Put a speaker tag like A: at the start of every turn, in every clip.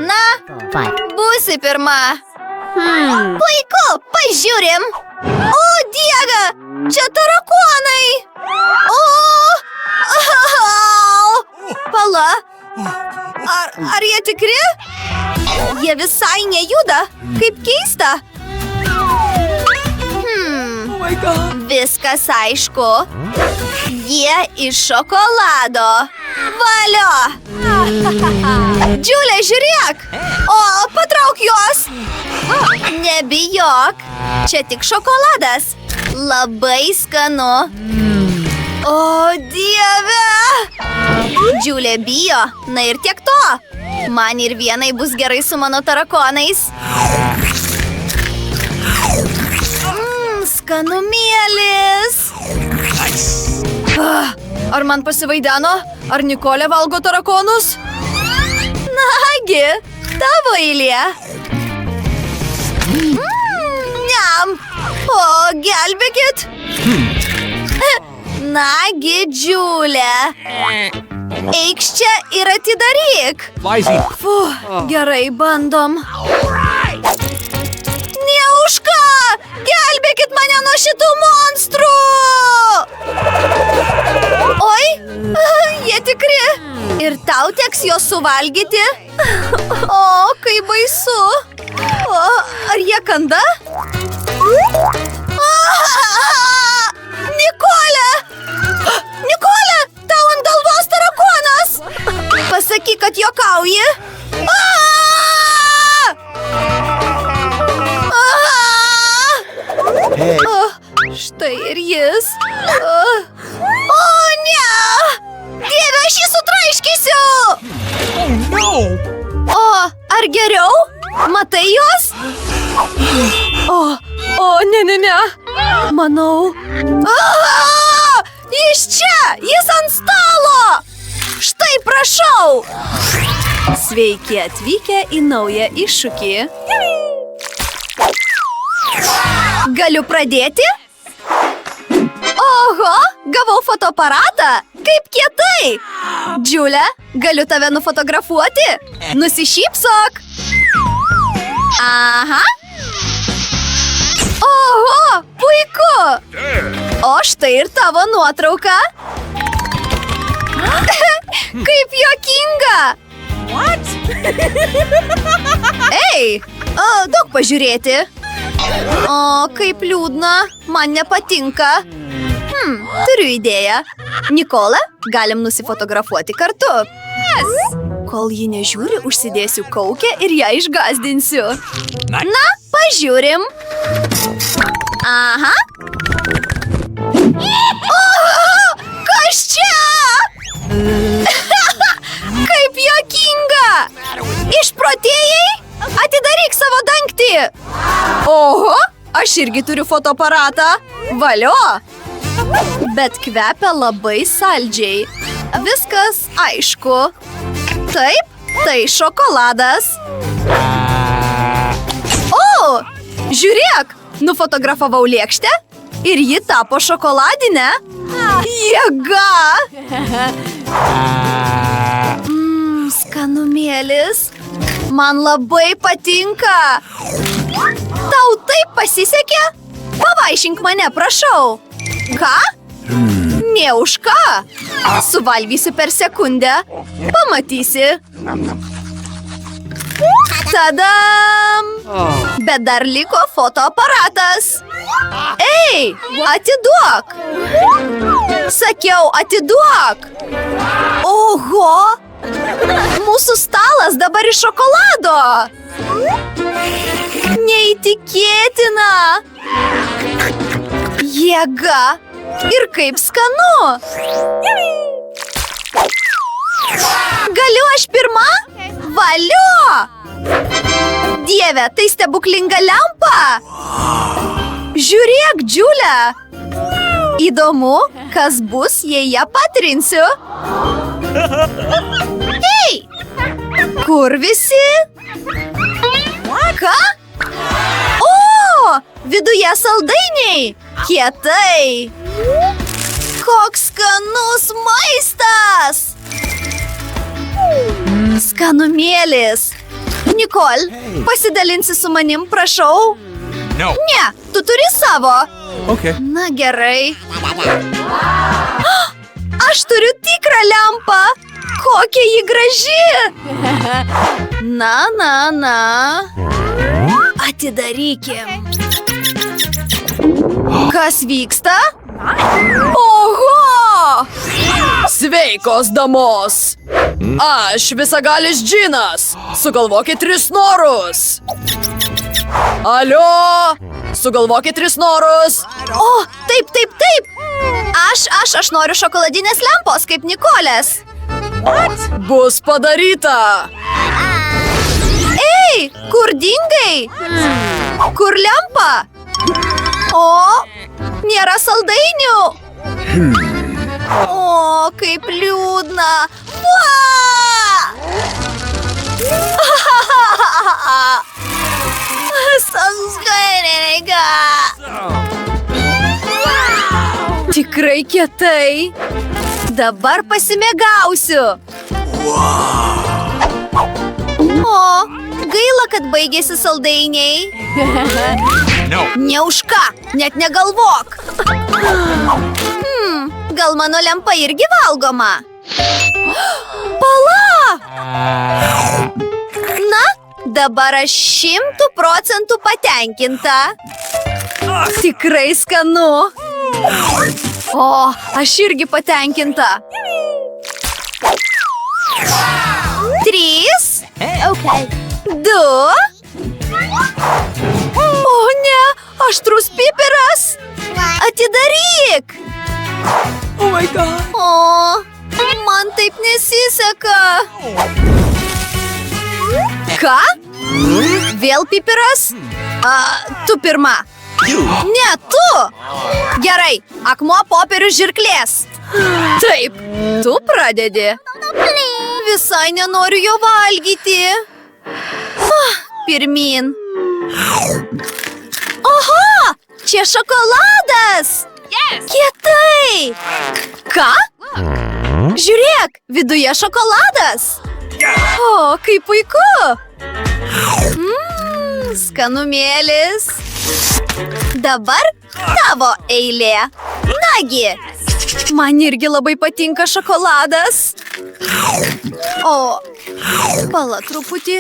A: Na, būsi pirma. Puiku, pažiūrim. O, Dieve, čia tarakonai. Pala, ar jie tikri? Jie visai nejuda, kaip keista. Viskas aišku. Jie iš šokolado. Valio! Džiulė, žiūrėk! O, patrauk juos! Nebijok, čia tik šokoladas. Labai skanu. O, Dieve! Džiulė bijo, na ir tiek to. Man ir vienai bus gerai su mano tarakonais. Skanumėlis. Ar man pasivaideno? Ar Nikolė valgo tarakonus? Nagi, tavo eilė. Niam. O, gelbėkit. Nagi, Džiulė. Eikš čia ir atidaryk. Gerai, bandom. Neužka! Gelbėkit mane nuo šitų monstrų! Oi, jie tikri. Ir tau teks juos suvalgyti. O, kaip baisu. O, ar jie kanda? Nikolė! Nikolė, tau ant galvos tarakonas! Pasakyk, kad juokauji. Štai ir jis. O, ne! Dieve, aš jį sutraiškysiu! O, ar geriau? Matai juos? O, ne. Manau. Jis čia! Jis ant stalo! Štai, prašau! Sveiki atvykę į naują iššūkį. Galiu pradėti? Oho, gavau fotoaparatą. Kaip kietai. Džiulė, galiu tave nufotografuoti? Nusišypsok. Aha. Oho, puiku. O štai ir tavo nuotrauka. Kaip juokinga. Ei, daug pažiūrėti. O, kaip liūdna, man nepatinka. Turiu idėją. Nikola, galim nusifotografuoti kartu. Kol ji nežiūri, užsidėsiu kaukę ir ją išgąsdinsiu. Na, pažiūrim. Aha. Kas čia? Kaip juokinga. Išprotėjai? Atidaryk savo dangtį. Oho, aš irgi turiu fotoaparatą. Valio. Bet kvepia labai saldžiai. Viskas aišku. Taip, tai šokoladas. O, žiūrėk, nufotografavau lėkštę ir ji tapo šokoladinė. Jėga. Skanumėlis. Man labai patinka. Tau taip pasisekė? Pavaišink mane, prašau. Ką? Nė už ką. Suvalgysiu per sekundę. Pamatysi. Tadam! Bet dar liko fotoaparatas. Ei, atiduok. Sakiau, atiduok. Oho! Mūsų stalas dabar iš šokolado. Neįtikėtina. Jėga. Ir kaip skanu. Galiu aš pirma? Valio. Dieve, tai stebuklinga lempa. Žiūrėk, Džiulė. Įdomu, kas bus, jei ją patrinsiu. Hei! Kur visi? Ką? O, viduje saldainiai. Kietai. Koks skanus maistas. Skanumėlis. Nikol, pasidalinsi su manim, prašau?
B: No.
A: Ne, tu turi savo.
B: Okay.
A: Na gerai. Aš turiu tikrą lempą. Kokia ji graži. Na. Atidarykim. Kas vyksta? Oho!
C: Sveikos, damos! Aš visagalis džinas. Sugalvokit 3 norus. Alio! Sugalvokit 3 norus.
A: O, taip. Aš noriu šokoladinės lempos, kaip Nikolės.
C: Bus padaryta.
A: Ei, kur dingai? Kur lempa? O, nėra saldainių. O, kaip liūdna. Tikrai kietai. Dabar pasimėgausiu. O, gaila, kad baigėsi saldainiai.
B: No.
A: Ne už ką, net negalvok. Gal mano lempa irgi valgoma? Pala! Na, dabar aš 100% patenkinta. Tikrai skanu. O, aš irgi patenkinta. 3.
B: Okay.
A: 2. O ne, aštrus pipiras. Atidaryk.
C: Oh my god.
A: O, man taip nesiseka. Ką? Vėl pipiras? Tu pirma. Ne, tu. Gerai, akmuo popierius žirklės. Taip, tu pradedi. Visai nenoriu jo valgyti. Pirmin. Oho, čia šokoladas. Kietai. Ką? Žiūrėk, viduje šokoladas. O, kaip puiku. Skanumėlis. Dabar tavo eilė. Nagi, man irgi labai patinka šokoladas. O, pala truputį.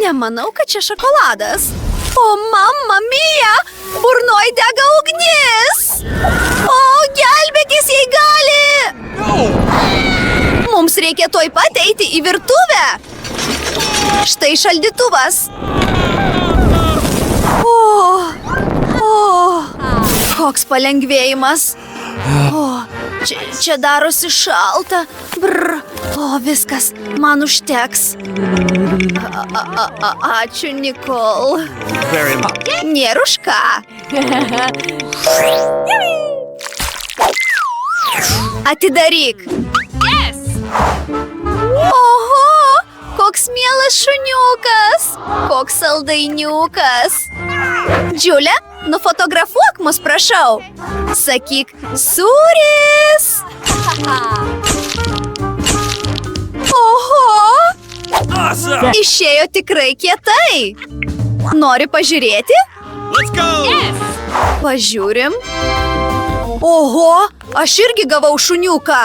A: Nemanau, kad čia šokoladas. O, mamma mia, burnoj dega ugnis. O, gelbėkis, jei gali. Mums reikia tuoj pat eiti į virtuvę. Štai šaldytuvas. Koks palengvėjimas. O, čia darosi šalta. Brr. O, viskas, man užteks. Ačiū, Nikol.
B: Very much.
A: Nėra už ką. Atidaryk. Oho, koks mielas šuniukas. Koks saldainiukas. Džiulė, nufotografuok mus, prašau. Sakyk, sūris. Oho,
B: Awesome.
A: išėjo tikrai kietai. Nori pažiūrėti?
B: Let's go.
A: Pažiūrim. Oho, aš irgi gavau šuniuką.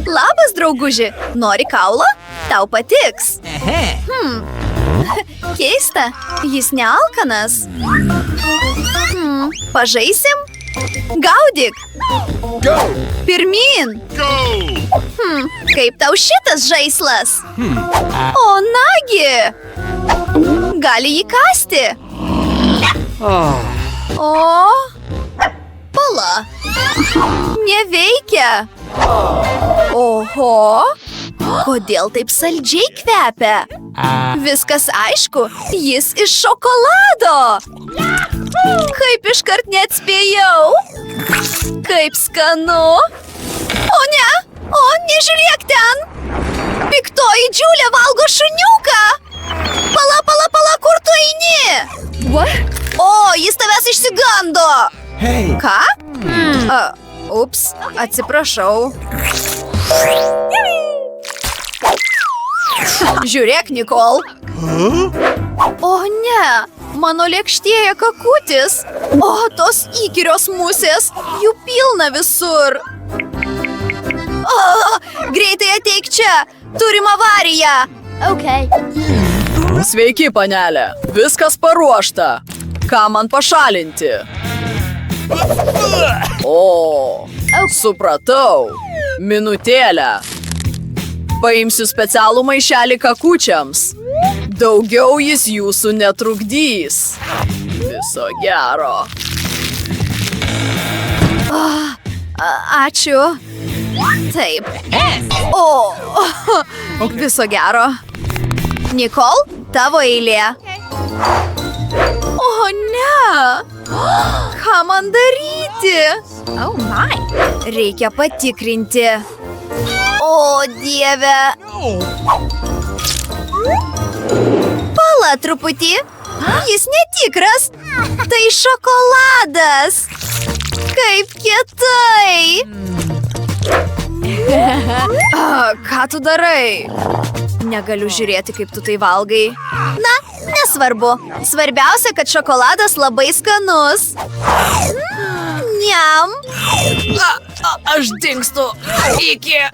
A: Labas, drauguži. Nori kaulo? Tau patiks. Keista, jis nealkanas. Pažaisim? Gaudyk.
B: Go.
A: Pirmin.
B: Go.
A: Kaip tau šitas žaislas? O, nagi. Gali jį kasti. O, pala. Neveikia. Oho. Kodėl taip saldžiai kvepia? Viskas aišku, jis iš šokolado. Kaip iškart neatspėjau. Kaip skanu. O ne, nežiūrėk ten. Piktoji Džiulė valgo šuniuką. Pala, kur tu eini? O, jis tavęs išsigando.
B: Hey.
A: Ką? Ups, atsiprašau. Žiūrėk, Nikol. O ne, mano lėkštėje kakutis. O, tos įkyrios musės, jų pilna visur. O, greitai ateik čia, turim avariją.
C: Sveiki, panelė. Viskas paruošta. Ką man pašalinti? O, supratau. Minutėlę. Paimsiu specialų maišelį kakučiams. Daugiau jis jūsų netrukdys. Viso gero.
A: Ačiū. Taip. O, viso gero. Nikol, tavo eilė. O ne. Ką man daryti? Reikia patikrinti. O, Dieve. Pala truputį. Jis netikras. Tai šokoladas. Kaip kietai. Ką tu darai? Negaliu žiūrėti, kaip tu tai valgai. Na, nesvarbu. Svarbiausia, kad šokoladas labai skanus. Niam.
C: Aš dingstu. Iki.